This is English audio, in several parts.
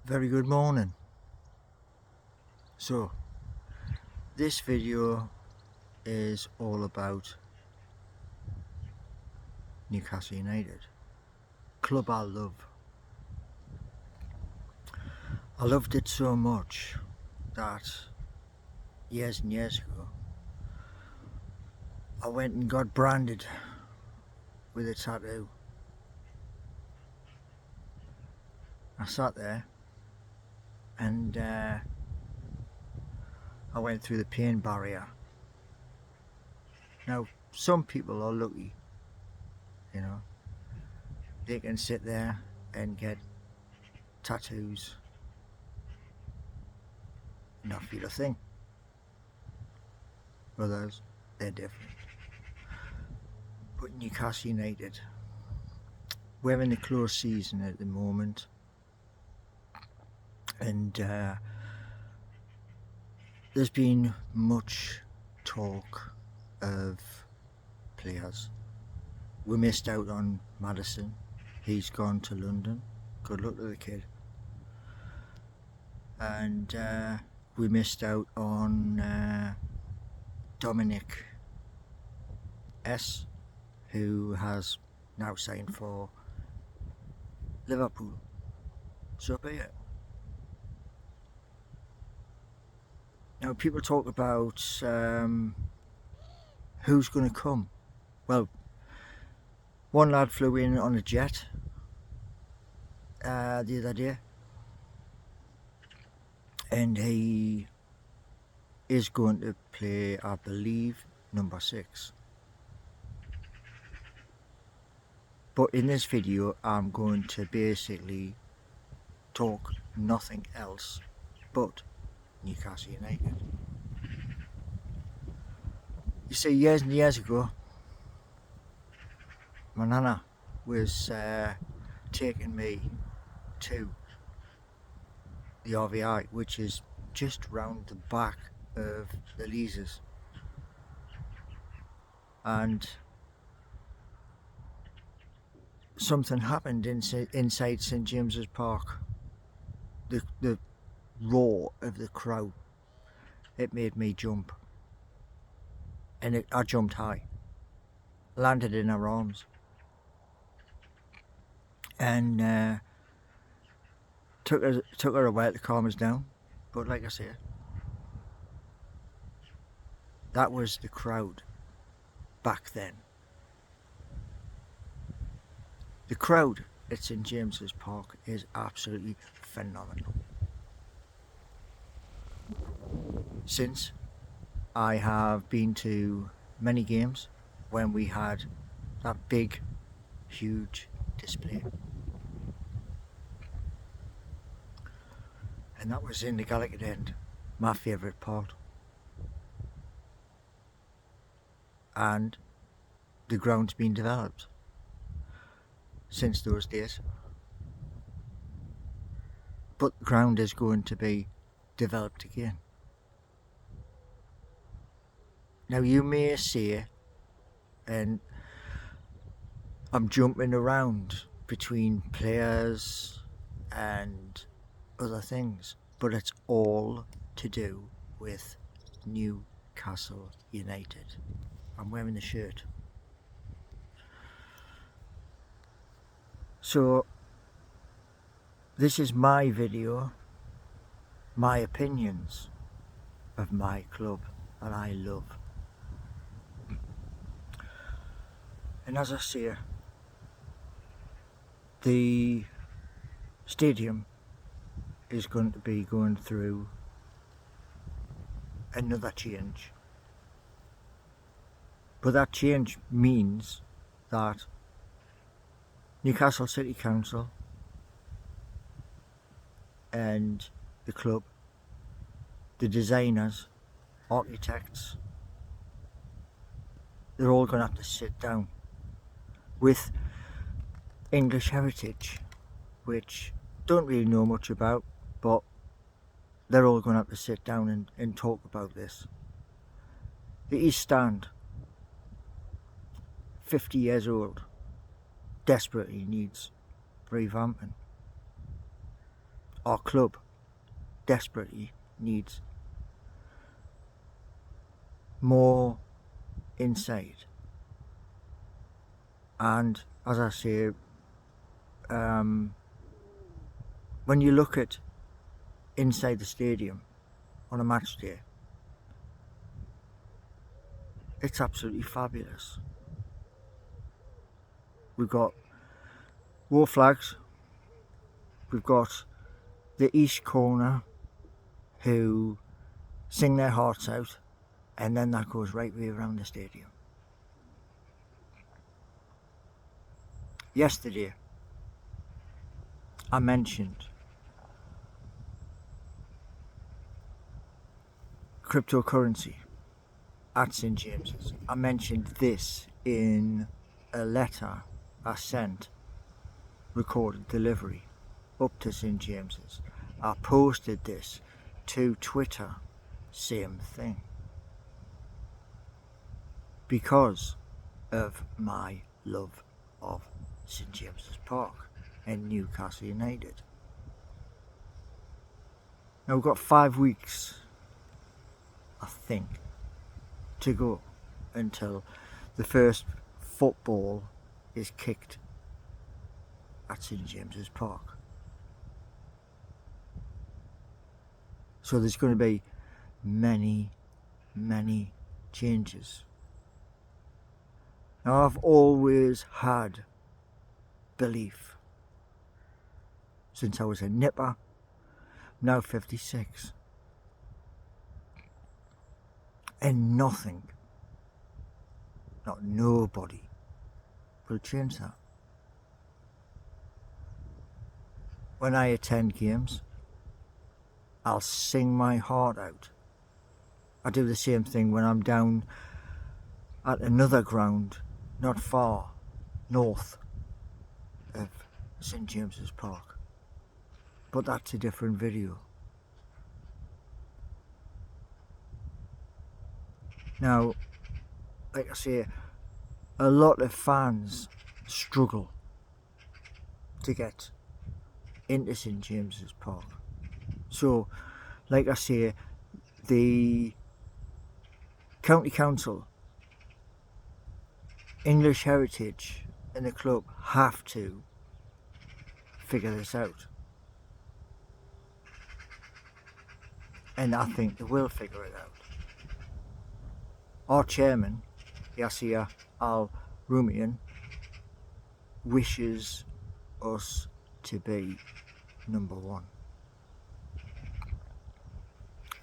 Very good morning. So this video is all about Newcastle United, club I love. I loved it so much that years and years ago I went and got branded with a tattoo. I sat there and I went through the pain barrier. Now some people are lucky, you know, they can sit there and get tattoos and not feel a thing. Others, they're different. But Newcastle United, we're in the close season at the moment, and there's been much talk of players. We missed out on Madison. He's gone to London. Good luck to the kid. And we missed out on Dominic S, who has now signed for Liverpool. So be it. Now people talk about who's going to come. Well, one lad flew in on a jet the other day, and he is going to play, I believe, number 6. But in this video I'm going to basically talk nothing else but Newcastle United. You see, years and years ago my nana was taking me to the RVI, which is just round the back of the Leazes, and something happened inside St James's Park. The roar of the crowd, it made me jump, and I jumped high, landed in her arms, and took her a while to calm us down. But like I say, that was the crowd back then. The crowd at St James's Park is absolutely phenomenal. Since I have been to many games when we had that big, huge display, and that was in the Gallagher end, my favourite part. And the ground's been developed since those days, but the ground is going to be developed again. Now you may say, and I'm jumping around between players and other things, but it's all to do with Newcastle United. I'm wearing the shirt. So this is my video, my opinions of my club that I love. And as I say, the stadium is going to be going through another change. But that change means that Newcastle City Council and the club, the designers, architects, they're all going to have to sit down with English heritage, which don't really know much about, but they're all going to have to sit down and talk about this. The East Stand, 50 years old, desperately needs revamping. our club desperately needs more insight. And as I say, when you look at inside the stadium on a match day, it's absolutely fabulous. We've got war flags, we've got the East Corner who sing their hearts out, and then that goes right way around the stadium. Yesterday I mentioned cryptocurrency at St James's. I mentioned this in a letter I sent, recorded delivery, up to St James's. I posted this to Twitter, same thing, because of my love of St James's Park and Newcastle United. Now we've got 5 weeks, I think, to go until the first football is kicked at St James's Park. So there's going to be many changes. Now I've always had belief since I was a nipper, now 56, and nothing, not nobody, will change that. When I attend games, I'll sing my heart out. I do the same thing when I'm down at another ground not far north of St James's Park, but that's a different video. Now, like I say, a lot of fans struggle to get into St James's Park. So, like I say, the County Council, English Heritage and the club have to figure this out. And I think they will figure it out. Our chairman, Yasir Al-Rumian, wishes us to be number one.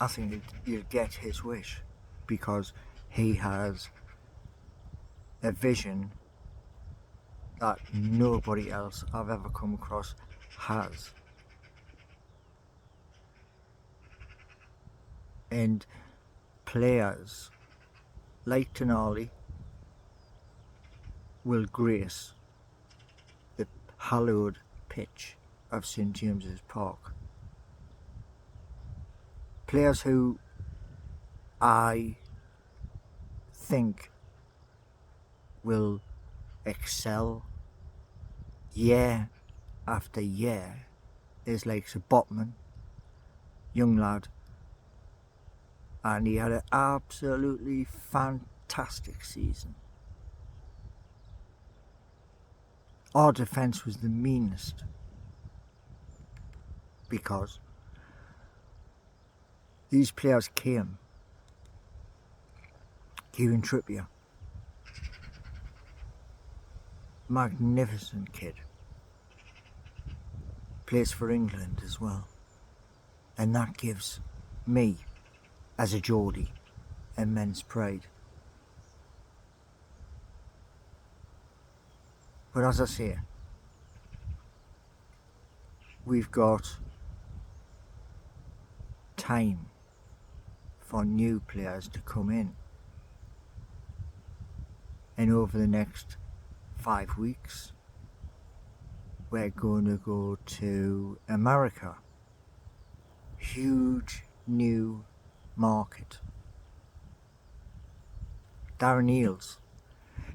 I think you'll get his wish because he has a vision that nobody else I've ever come across has. And players like Tonali will grace the hallowed pitch of St James's Park. Players who I think will excel year after year is like Sir Botman, young lad, and he had an absolutely fantastic season. Our defence was the meanest because these players came. Kieran Trippier, magnificent kid, plays for England as well, and that gives me, as a Geordie, immense pride. But as I say, we've got time for new players to come in, and over the next 5 weeks we're going to go to America. Huge new market. Darren Eales,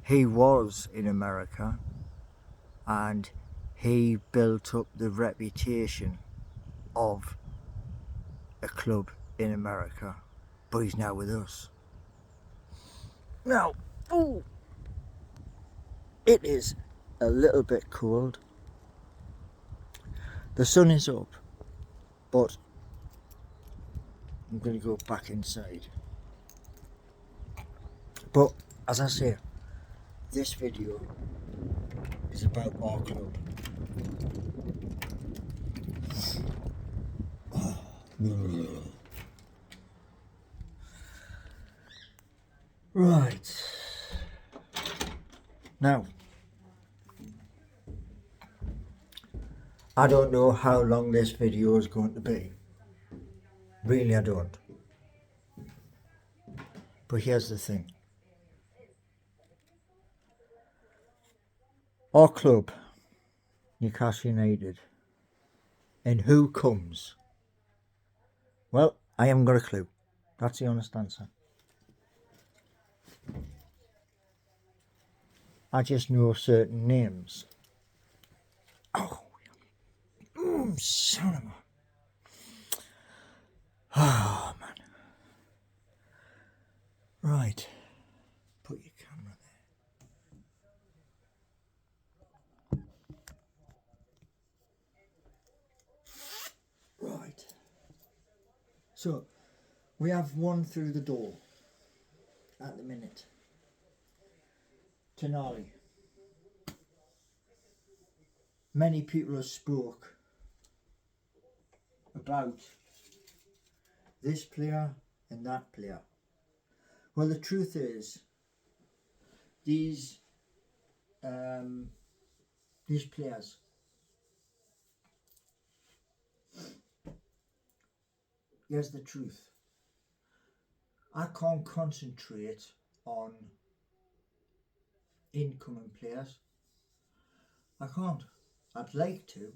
he was in America and he built up the reputation of a club in America, but he's now with us. Now, ooh, it is a little bit cold. The sun is up, but I'm going to go back inside. But as I say, this video is about our club. Right. Now, I don't know how long this video is going to be. Really, I don't. But here's the thing. Our club, Newcastle United, and who comes? Well, I haven't got a clue. That's the honest answer. I just know certain names. Oh, son of a... Oh, man. Right. Put your camera there. Right. So, we have one through the door at the minute. Tenali. Many people have spoke about this player and that player. Well, the truth is, these players, here's the truth. I can't concentrate on incoming players. I can't. I'd like to,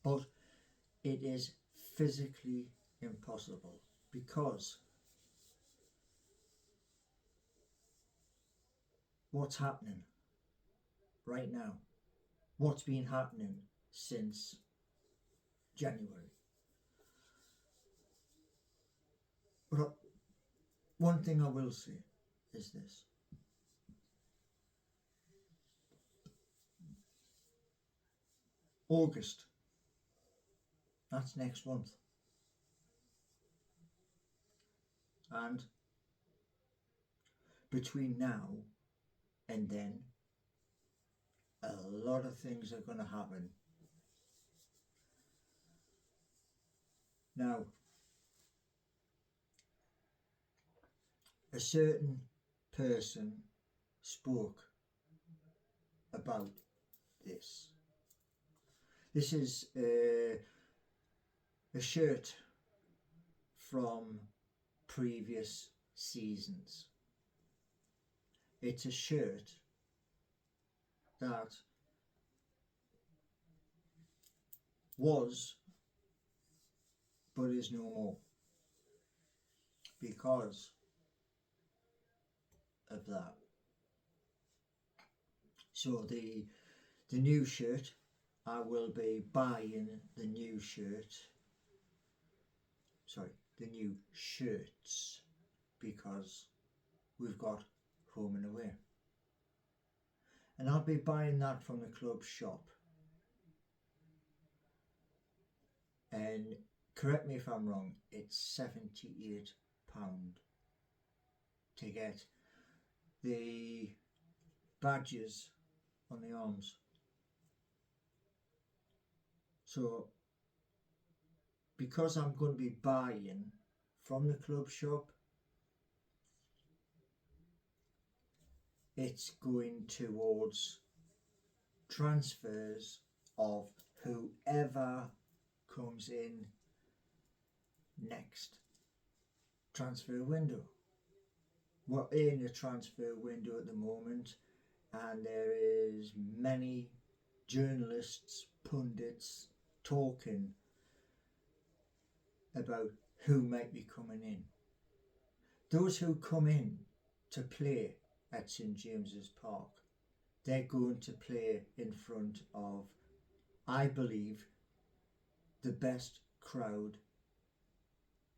but it is physically impossible because what's happening right now, what's been happening since January. But one thing I will say is this. August, that's next month. And between now and then, a lot of things are going to happen. Now, a certain person spoke about this. This is a shirt from previous seasons. It's a shirt that was but is no more because of that. So the new shirt, I will be buying the new shirt, the new shirts, because we've got home and away. And I'll be buying that from the club shop. And correct me if I'm wrong, it's £78 to get the badges on the arms. So because I'm going to be buying from the club shop, it's going towards transfers of whoever comes in next transfer window. We're in a transfer window at the moment, and there is many journalists, pundits talking about who might be coming in. Those who come in to play at St James's Park, they're going to play in front of I believe, the best crowd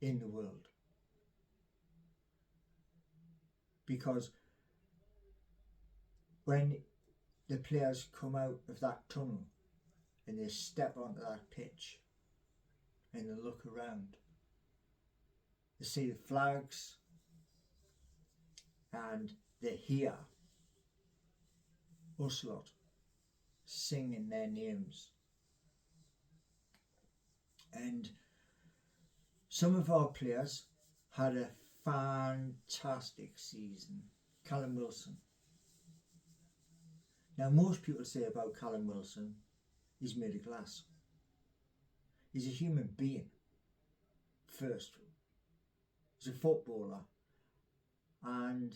in the world. Because when the players come out of that tunnel and they step onto that pitch and they look around, they see the flags and they hear us lot singing their names. And some of our players had a fantastic season. Callum Wilson. Now, most people say about Callum Wilson, he's made of glass. He's a human being, first. He's a footballer, and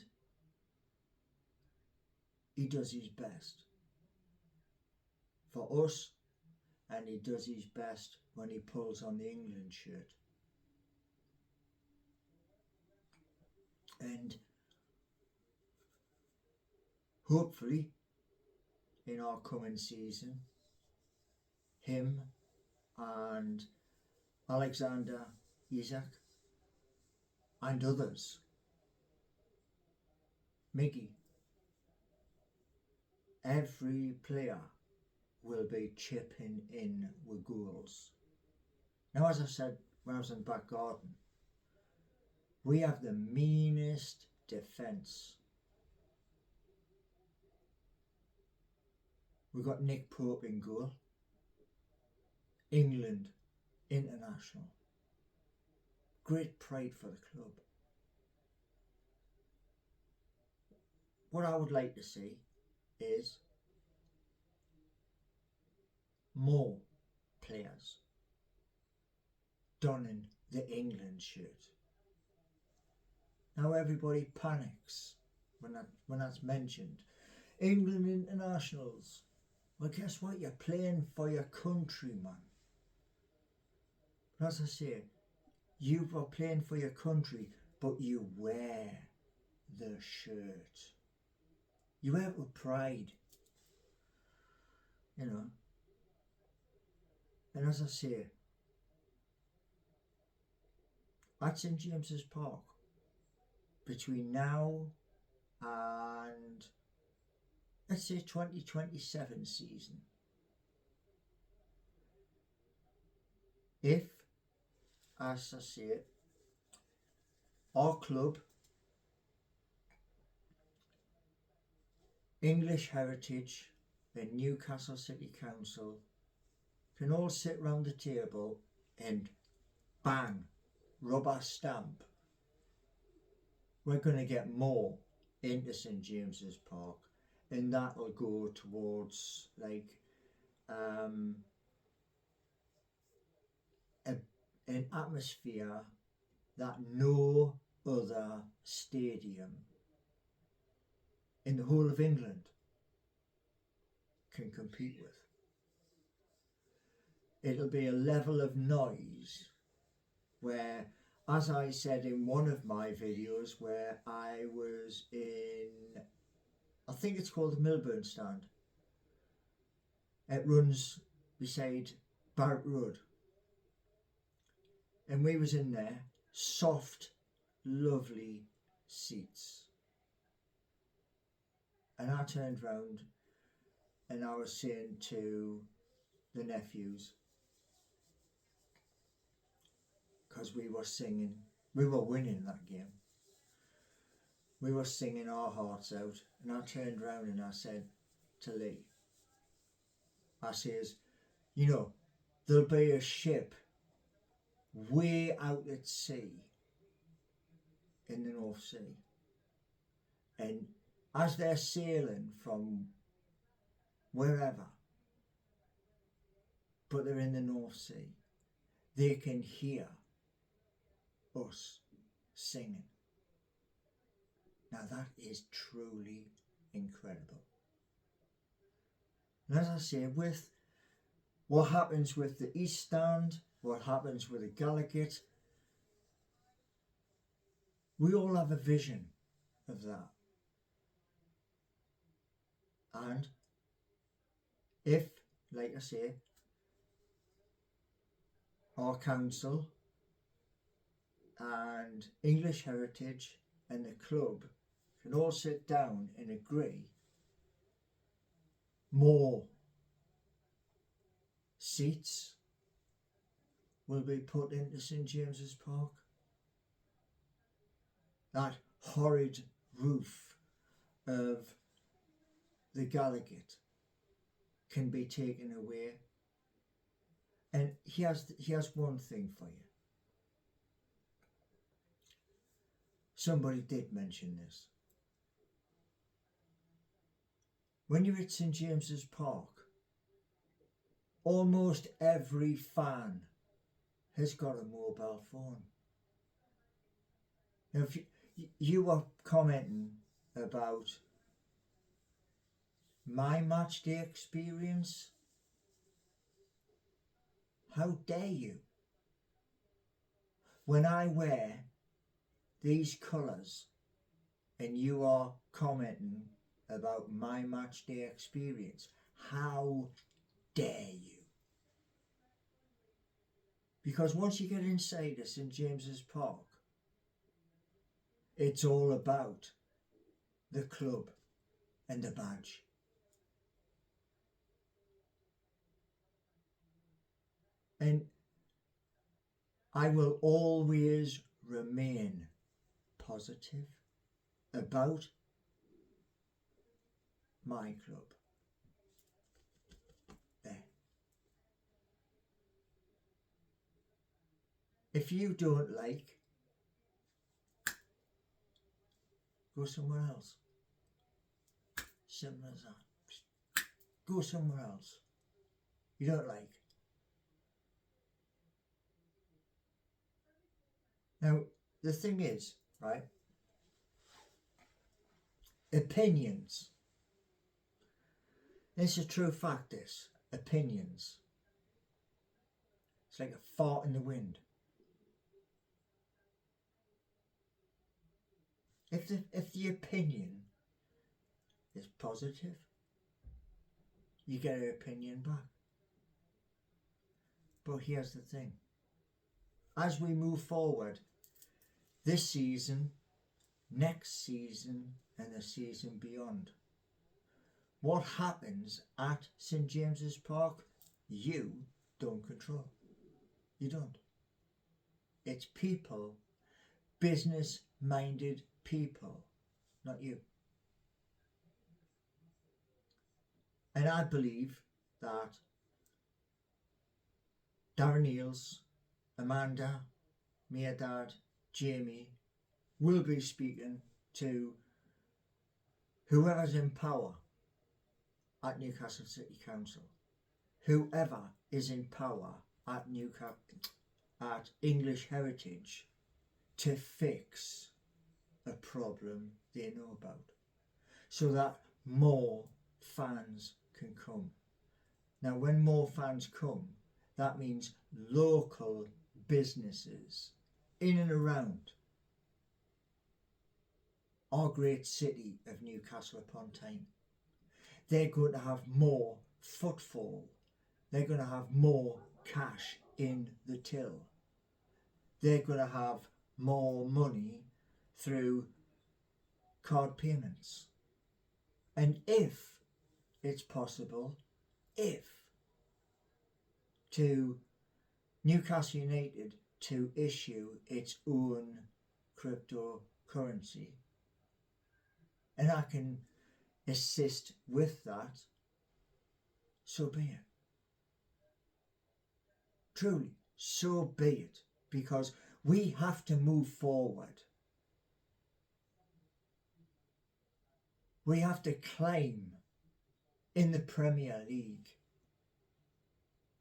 he does his best for us, and he does his best when he pulls on the England shirt. And hopefully, in our coming season, him and Alexander Isak and others, Mickey, every player will be chipping in with goals. Now, as I said when I was in the back garden, we have the meanest defence. We've got Nick Pope in goal. England international. Great pride for the club. What I would like to see is more players donning the England shirt. Now everybody panics when that's mentioned. England internationals. Well, guess what? You're playing for your country, man. But as I say, you are playing for your country, but you wear the shirt. You wear it with pride. You know. And as I say, at St James's Park, between now and, let's say, 2027 season, if, as I say it, our club, English Heritage and Newcastle City Council can all sit round the table and bang, rub our stamp, we're going to get more into St James's Park, and that'll go towards like an atmosphere that no other stadium in the whole of England can compete with. It'll be a level of noise where, as I said in one of my videos where I was in, I think it's called the Milburn Stand. It runs beside Barrett Road. And we was in there, soft, lovely seats. And I turned round and I was saying to the nephews, because we were singing, we were winning that game. We were singing our hearts out, and I turned round and I said to Lee, I says, you know, there'll be a ship way out at sea in the North Sea, and as they're sailing from wherever, but they're in the North Sea, they can hear us singing. Now that is truly incredible. And as I say, with what happens with the East Stand, what happens with the Gallagher, we all have a vision of that. And if, like I say, our council and English Heritage and the club can all sit down and agree more seats will be put into St James's Park. That horrid roof of the Gallagher can be taken away. And he has one thing for you. Somebody did mention this. When you're at St James's Park, almost every fan has got a mobile phone. Now, if you were commenting about my match day experience, how dare you? When I wear these colours and you are commenting about my match day experience, how dare you? Because once you get inside us in James's Park, it's all about the club and the badge. And I will always remain positive about my club. There. If you don't like, go somewhere else. Simple as that. Go somewhere else. You don't like. Now, the thing is, right? Opinions. It's a true fact, this. Opinions. It's like a fart in the wind. If the opinion is positive, you get an opinion back. But here's the thing. As we move forward, this season, next season, and the season beyond, what happens at St James's Park, you don't control. You don't. It's people, business-minded people, not you. And I believe that Darren Eales, Amanda, Mia Dad, Jamie will be speaking to whoever's in power at Newcastle City Council, whoever is in power at at English Heritage, to fix a problem they know about, so that more fans can come. Now, when more fans come, that means local businesses in and around our great city of Newcastle upon Tyne, they're going to have more footfall. They're going to have more cash in the till. They're going to have more money through card payments. And if it's possible, to Newcastle United to issue its own cryptocurrency, and I can assist with that, so be it. Truly, so be it, because we have to move forward. We have to climb in the Premier League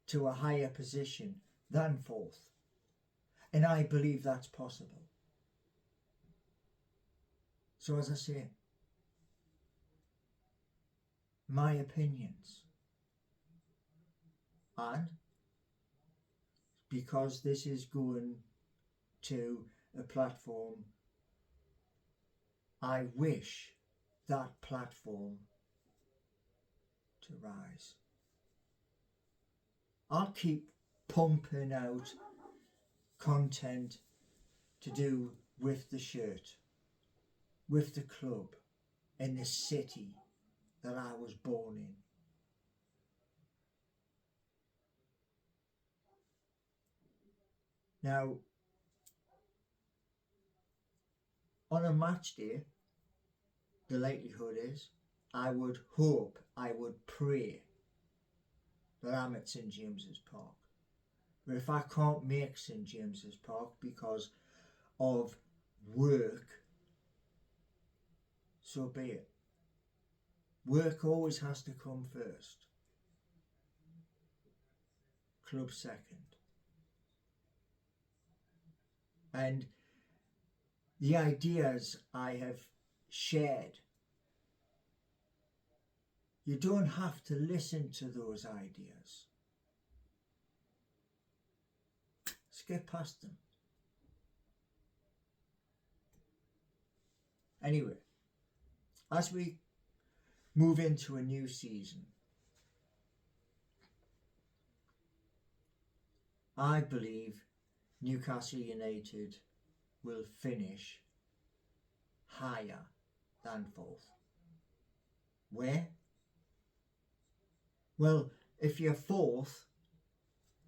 to a higher position than fourth. And I believe that's possible. So as I say, my opinions, and because this is going to a platform, I wish that platform to rise. I'll keep pumping out content to do with the shirt, with the club, in the city that I was born in. Now, on a match day, the likelihood is I would hope, I would pray that I'm at St James's Park. But if I can't make St James's Park because of work, so be it. Work always has to come first. Club second. And the ideas I have shared, you don't have to listen to those ideas. Skip past them. Anyway, as we move into a new season, I believe Newcastle United will finish higher than fourth. Where? Well, if you're fourth,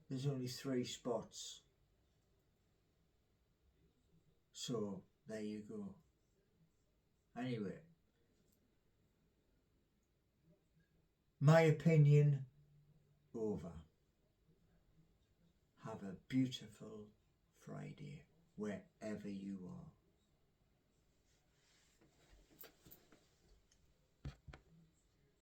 there's only 3 spots. So, there you go. Anyway, my opinion over. Have a beautiful Friday wherever you are.